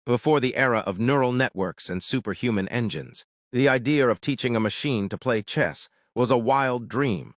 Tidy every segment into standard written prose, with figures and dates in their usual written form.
Before the era of neural networks and superhuman engines, the idea of teaching a machine to play chess was a wild dream,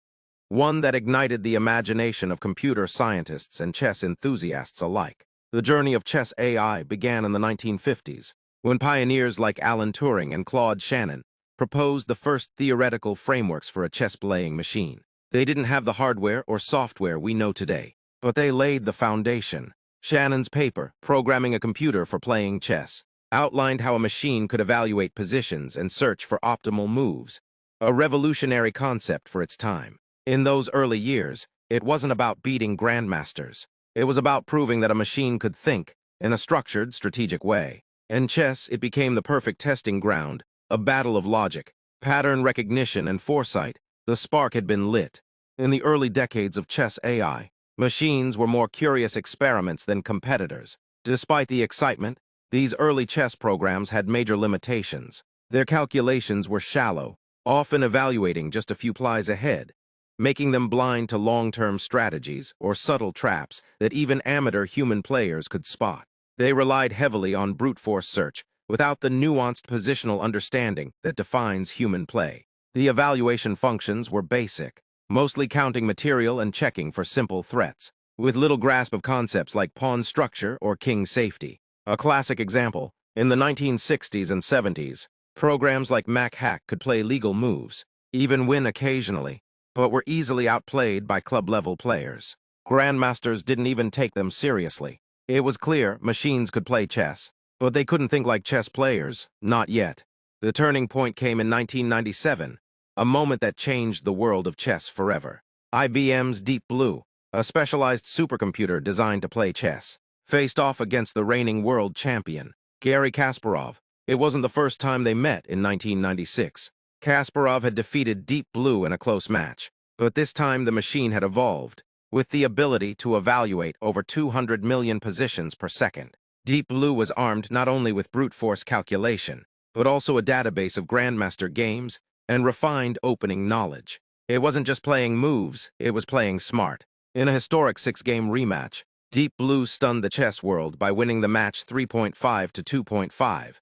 one that ignited the imagination of computer scientists and chess enthusiasts alike. The journey of chess AI began in the 1950s, when pioneers like Alan Turing and Claude Shannon proposed the first theoretical frameworks for a chess-playing machine. They didn't have the hardware or software we know today, but they laid the foundation. Shannon's paper, Programming a Computer for Playing Chess, outlined how a machine could evaluate positions and search for optimal moves, a revolutionary concept for its time. In those early years, it wasn't about beating grandmasters. It was about proving that a machine could think in a structured, strategic way. In chess, it became the perfect testing ground, a battle of logic, pattern recognition, and foresight. The spark had been lit. In the early decades of chess AI, machines were more curious experiments than competitors. Despite the excitement, these early chess programs had major limitations. Their calculations were shallow, often evaluating just a few plies ahead, making them blind to long-term strategies or subtle traps that even amateur human players could spot. They relied heavily on brute force search, without the nuanced positional understanding that defines human play. The evaluation functions were basic, mostly counting material and checking for simple threats, with little grasp of concepts like pawn structure or king safety. A classic example, in the 1960s and 70s, programs like Mac-Hack could play legal moves, even win occasionally, but were easily outplayed by club-level players. Grandmasters didn't even take them seriously. It was clear machines could play chess, but they couldn't think like chess players, not yet. The turning point came in 1997, a moment that changed the world of chess forever. IBM's Deep Blue, a specialized supercomputer designed to play chess, faced off against the reigning world champion, Garry Kasparov. It wasn't the first time they met in 1996. Kasparov had defeated Deep Blue in a close match, but this time the machine had evolved, with the ability to evaluate over 200 million positions per second. Deep Blue was armed not only with brute force calculation, but also a database of grandmaster games and refined opening knowledge. It wasn't just playing moves, it was playing smart. In a historic 6-game rematch, Deep Blue stunned the chess world by winning the match 3.5 to 2.5,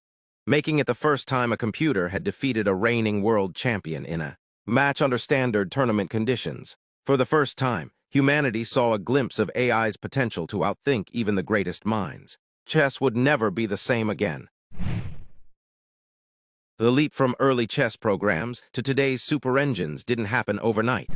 making it the first time a computer had defeated a reigning world champion in a match under standard tournament conditions. For the first time, humanity saw a glimpse of AI's potential to outthink even the greatest minds. Chess would never be the same again. The leap from early chess programs to today's super engines didn't happen overnight.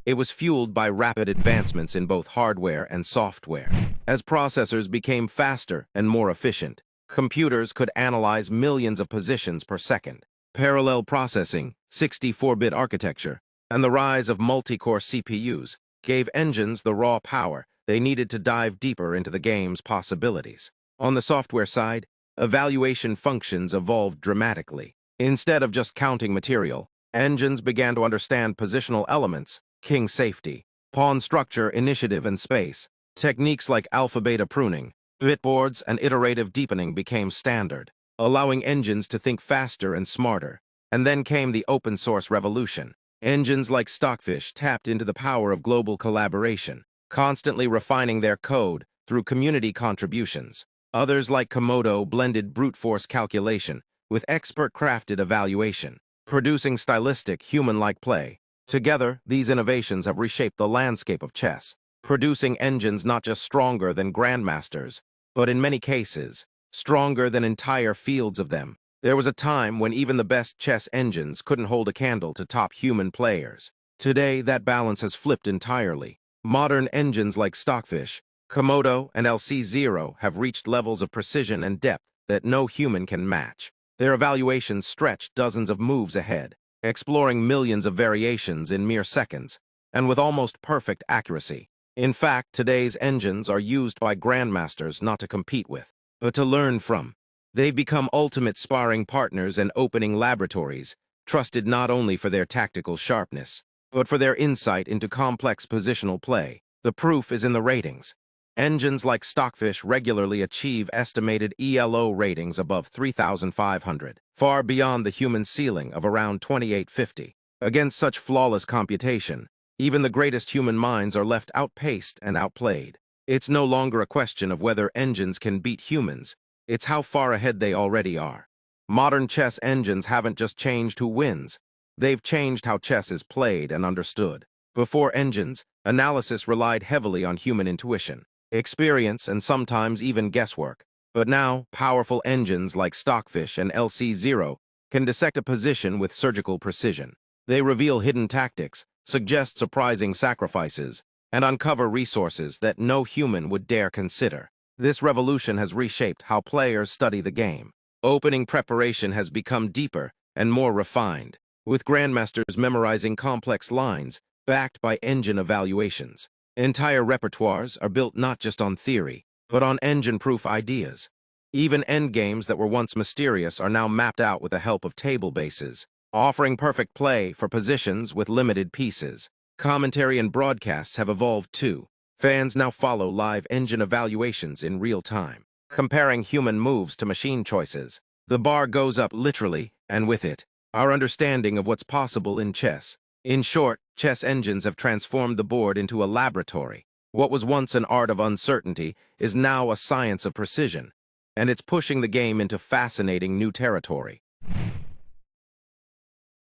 It was fueled by rapid advancements in both hardware and software. As processors became faster and more efficient, computers could analyze millions of positions per second. Parallel processing, 64-bit architecture, and the rise of multi-core CPUs gave engines the raw power they needed to dive deeper into the game's possibilities. On the software side, evaluation functions evolved dramatically. Instead of just counting material, engines began to understand positional elements, king safety, pawn structure, initiative, and space. Techniques like alpha-beta pruning, bitboards, and iterative deepening became standard, allowing engines to think faster and smarter. And then came the open-source revolution. Engines like Stockfish tapped into the power of global collaboration, constantly refining their code through community contributions. Others like Komodo blended brute force calculation with expert-crafted evaluation, producing stylistic, human-like play. Together, these innovations have reshaped the landscape of chess, producing engines not just stronger than grandmasters, but in many cases, stronger than entire fields of them. There was a time when even the best chess engines couldn't hold a candle to top human players. Today, that balance has flipped entirely. Modern engines like Stockfish, Komodo, and LC0 have reached levels of precision and depth that no human can match. Their evaluations stretch dozens of moves ahead, exploring millions of variations in mere seconds, and with almost perfect accuracy. In fact, today's engines are used by grandmasters not to compete with, but to learn from. They've become ultimate sparring partners and opening laboratories, trusted not only for their tactical sharpness, but for their insight into complex positional play. The proof is in the ratings. Engines like Stockfish regularly achieve estimated ELO ratings above 3,500, far beyond the human ceiling of around 2,850. Against such flawless computation, even the greatest human minds are left outpaced and outplayed. It's no longer a question of whether engines can beat humans. it's how far ahead they already are. Modern chess engines haven't just changed who wins, they've changed how chess is played and understood. Before engines, analysis relied heavily on human intuition, experience, and sometimes even guesswork. But now, powerful engines like Stockfish and LC0 can dissect a position with surgical precision. They reveal hidden tactics, suggest surprising sacrifices, and uncover resources that no human would dare consider. This revolution has reshaped how players study the game. Opening preparation has become deeper and more refined, with grandmasters memorizing complex lines backed by engine evaluations. Entire repertoires are built not just on theory, but on engine-proof ideas. Even endgames that were once mysterious are now mapped out with the help of table bases, offering perfect play for positions with limited pieces. Commentary and broadcasts have evolved too. Fans now follow live engine evaluations in real time, comparing human moves to machine choices. The bar goes up literally, and with it, our understanding of what's possible in chess. In short, chess engines have transformed the board into a laboratory. What was once an art of uncertainty is now a science of precision, and it's pushing the game into fascinating new territory.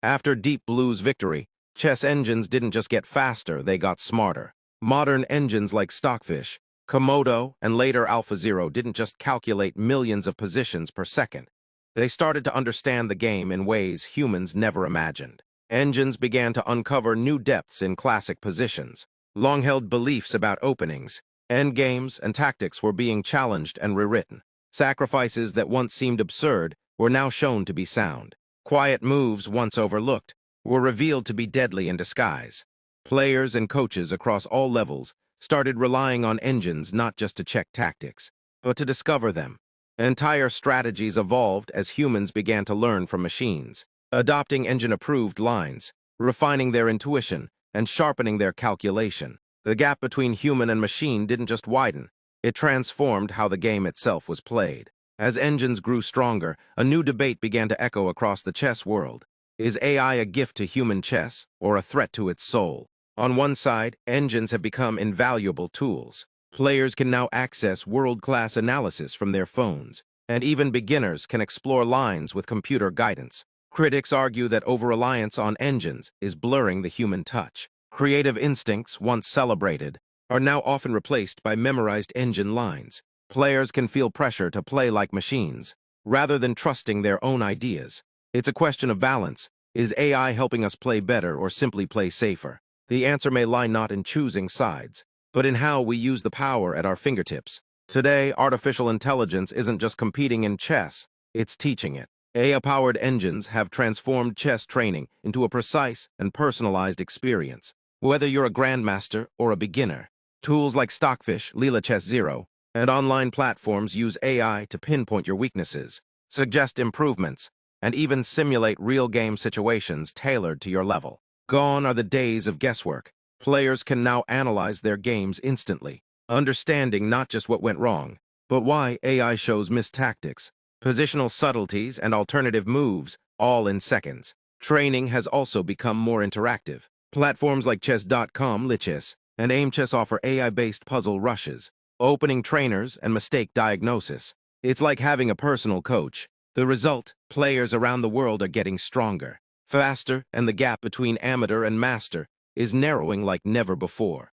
After Deep Blue's victory, chess engines didn't just get faster, they got smarter. Modern engines like Stockfish, Komodo, and later AlphaZero didn't just calculate millions of positions per second. They started to understand the game in ways humans never imagined. Engines began to uncover new depths in classic positions. Long-held beliefs about openings, endgames, and tactics were being challenged and rewritten. Sacrifices that once seemed absurd were now shown to be sound. Quiet moves once overlooked were revealed to be deadly in disguise. Players and coaches across all levels started relying on engines not just to check tactics, but to discover them. Entire strategies evolved as humans began to learn from machines, adopting engine-approved lines, refining their intuition, and sharpening their calculation. The gap between human and machine didn't just widen, it transformed how the game itself was played. As engines grew stronger, a new debate began to echo across the chess world. Is AI a gift to human chess, or a threat to its soul? On one side, engines have become invaluable tools. Players can now access world-class analysis from their phones, and even beginners can explore lines with computer guidance. Critics argue that over-reliance on engines is blurring the human touch. Creative instincts, once celebrated, are now often replaced by memorized engine lines. Players can feel pressure to play like machines, rather than trusting their own ideas. It's a question of balance. Is AI helping us play better or simply play safer? The answer may lie not in choosing sides, but in how we use the power at our fingertips. Today, artificial intelligence isn't just competing in chess, it's teaching it. AI-powered engines have transformed chess training into a precise and personalized experience. Whether you're a grandmaster or a beginner, tools like Stockfish, Chess Zero, and online platforms use AI to pinpoint your weaknesses, suggest improvements, and even simulate real-game situations tailored to your level. Gone are the days of guesswork. Players can now analyze their games instantly, understanding not just what went wrong, but why AI shows missed tactics, positional subtleties, and alternative moves, all in seconds. Training has also become more interactive. Platforms like chess.com, Lichess, and AimChess offer AI-based puzzle rushes, opening trainers, and mistake diagnosis. It's like having a personal coach. The result, players around the world are getting stronger, faster, and the gap between amateur and master is narrowing like never before.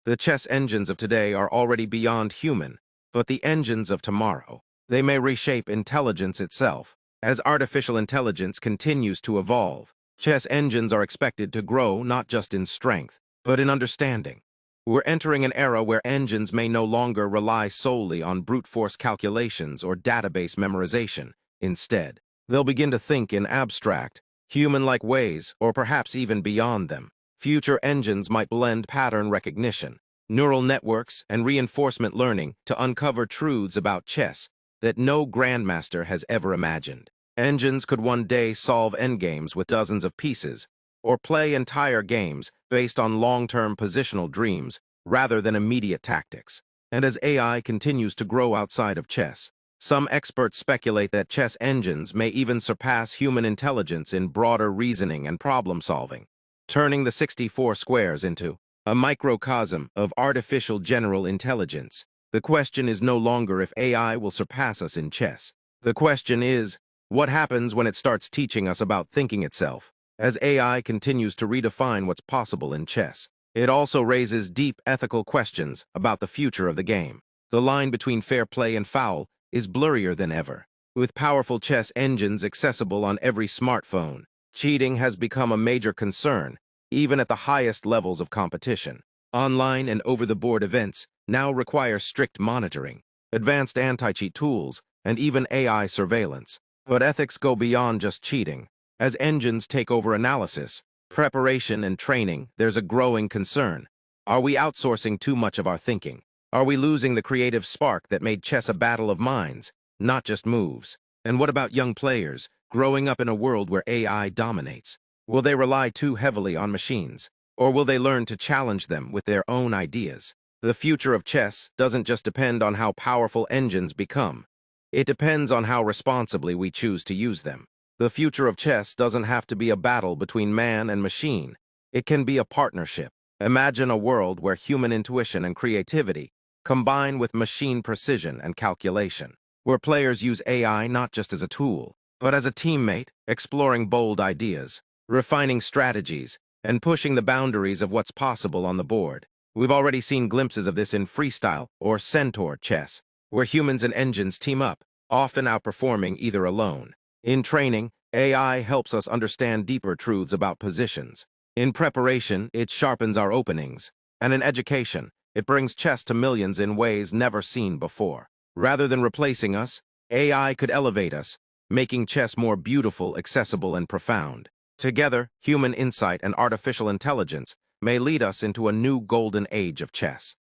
The chess engines of today are already beyond human, but the engines of tomorrow, they may reshape intelligence itself. As artificial intelligence continues to evolve, chess engines are expected to grow not just in strength, but in understanding. We're entering an era where engines may no longer rely solely on brute force calculations or database memorization. Instead, they'll begin to think in abstract, human-like ways, or perhaps even beyond them. Future engines might blend pattern recognition, neural networks, and reinforcement learning to uncover truths about chess that no grandmaster has ever imagined. Engines could one day solve endgames with dozens of pieces, or play entire games based on long-term positional dreams rather than immediate tactics. And as AI continues to grow outside of chess, some experts speculate that chess engines may even surpass human intelligence in broader reasoning and problem-solving, turning the 64 squares into a microcosm of artificial general intelligence. The question is no longer if AI will surpass us in chess. The question is, what happens when it starts teaching us about thinking itself? As AI continues to redefine what's possible in chess, it also raises deep ethical questions about the future of the game. The line between fair play and foul is blurrier than ever. With powerful chess engines accessible on every smartphone, cheating has become a major concern, even at the highest levels of competition. Online and over-the-board events now require strict monitoring, advanced anti-cheat tools, and even AI surveillance. But ethics go beyond just cheating. As engines take over analysis, preparation, and training, there's a growing concern. Are we outsourcing too much of our thinking? Are we losing the creative spark that made chess a battle of minds, not just moves? And what about young players, growing up in a world where AI dominates? Will they rely too heavily on machines? Or will they learn to challenge them with their own ideas? The future of chess doesn't just depend on how powerful engines become. It depends on how responsibly we choose to use them. The future of chess doesn't have to be a battle between man and machine. It can be a partnership. Imagine a world where human intuition and creativity combine with machine precision and calculation, where players use AI not just as a tool, but as a teammate, exploring bold ideas, refining strategies, and pushing the boundaries of what's possible on the board. We've already seen glimpses of this in freestyle or centaur chess, where humans and engines team up, often outperforming either alone. In training, AI helps us understand deeper truths about positions. In preparation, it sharpens our openings. And in education, it brings chess to millions in ways never seen before. Rather than replacing us, AI could elevate us, making chess more beautiful, accessible, and profound. Together, human insight and artificial intelligence may lead us into a new golden age of chess.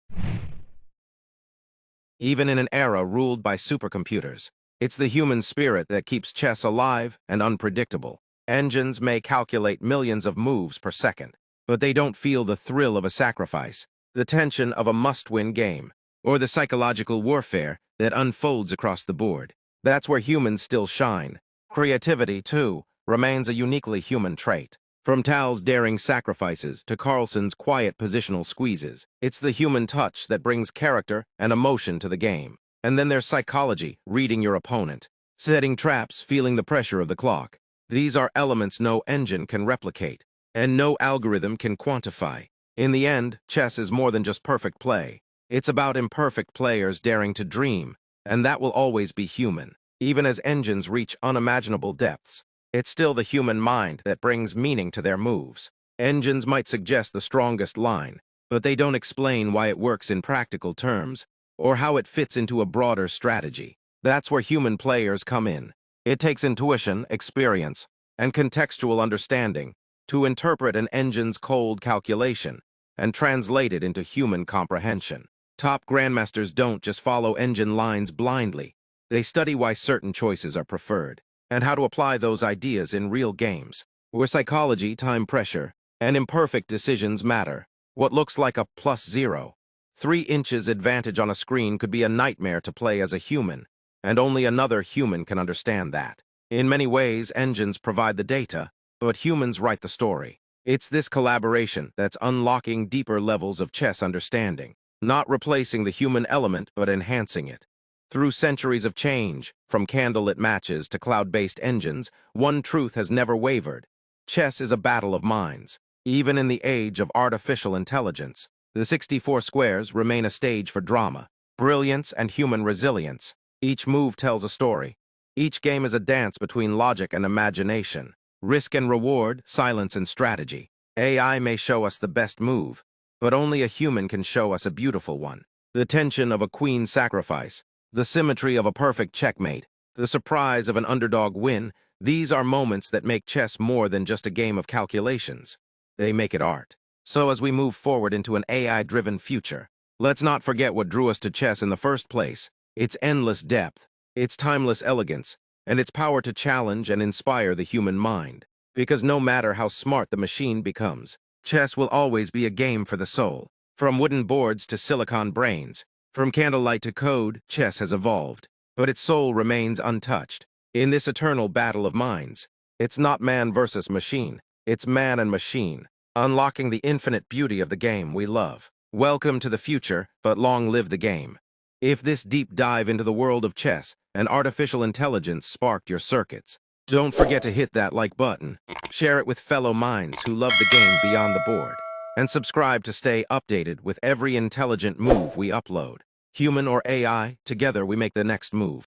Even in an era ruled by supercomputers, it's the human spirit that keeps chess alive and unpredictable. Engines may calculate millions of moves per second, but they don't feel the thrill of a sacrifice, the tension of a must-win game, or the psychological warfare that unfolds across the board. That's where humans still shine. Creativity, too, remains a uniquely human trait. From Tal's daring sacrifices to Carlsen's quiet positional squeezes, it's the human touch that brings character and emotion to the game. And then there's psychology, reading your opponent, setting traps, feeling the pressure of the clock. These are elements no engine can replicate, and no algorithm can quantify. In the end, chess is more than just perfect play. It's about imperfect players daring to dream, and that will always be human. Even as engines reach unimaginable depths, it's still the human mind that brings meaning to their moves. Engines might suggest the strongest line, but they don't explain why it works in practical terms, or how it fits into a broader strategy. That's where human players come in. It takes intuition, experience, and contextual understanding to interpret an engine's cold calculation and translate it into human comprehension. Top grandmasters don't just follow engine lines blindly. They study why certain choices are preferred, and how to apply those ideas in real games, where psychology, time pressure, and imperfect decisions matter. What looks like a +0, 3 inches advantage on a screen could be a nightmare to play as a human, and only another human can understand that. In many ways, engines provide the data, but humans write the story. It's this collaboration that's unlocking deeper levels of chess understanding, not replacing the human element, but enhancing it. Through centuries of change, from candlelit matches to cloud-based engines, one truth has never wavered. Chess is a battle of minds. Even in the age of artificial intelligence, the 64 squares remain a stage for drama, brilliance, and human resilience. Each move tells a story. Each game is a dance between logic and imagination, risk and reward, silence and strategy. AI may show us the best move, but only a human can show us a beautiful one. The tension of a queen sacrifice, the symmetry of a perfect checkmate, the surprise of an underdog win, these are moments that make chess more than just a game of calculations. They make it art. So as we move forward into an AI-driven future, let's not forget what drew us to chess in the first place: its endless depth, its timeless elegance, and its power to challenge and inspire the human mind. Because no matter how smart the machine becomes, chess will always be a game for the soul. From wooden boards to silicon brains, from candlelight to code, chess has evolved, but its soul remains untouched. In this eternal battle of minds, it's not man versus machine, it's man and machine, unlocking the infinite beauty of the game we love. Welcome to the future, but long live the game. If this deep dive into the world of chess and artificial intelligence sparked your circuits, don't forget to hit that like button, share it with fellow minds who love the game beyond the board, and subscribe to stay updated with every intelligent move we upload. Human or AI, together we make the next move.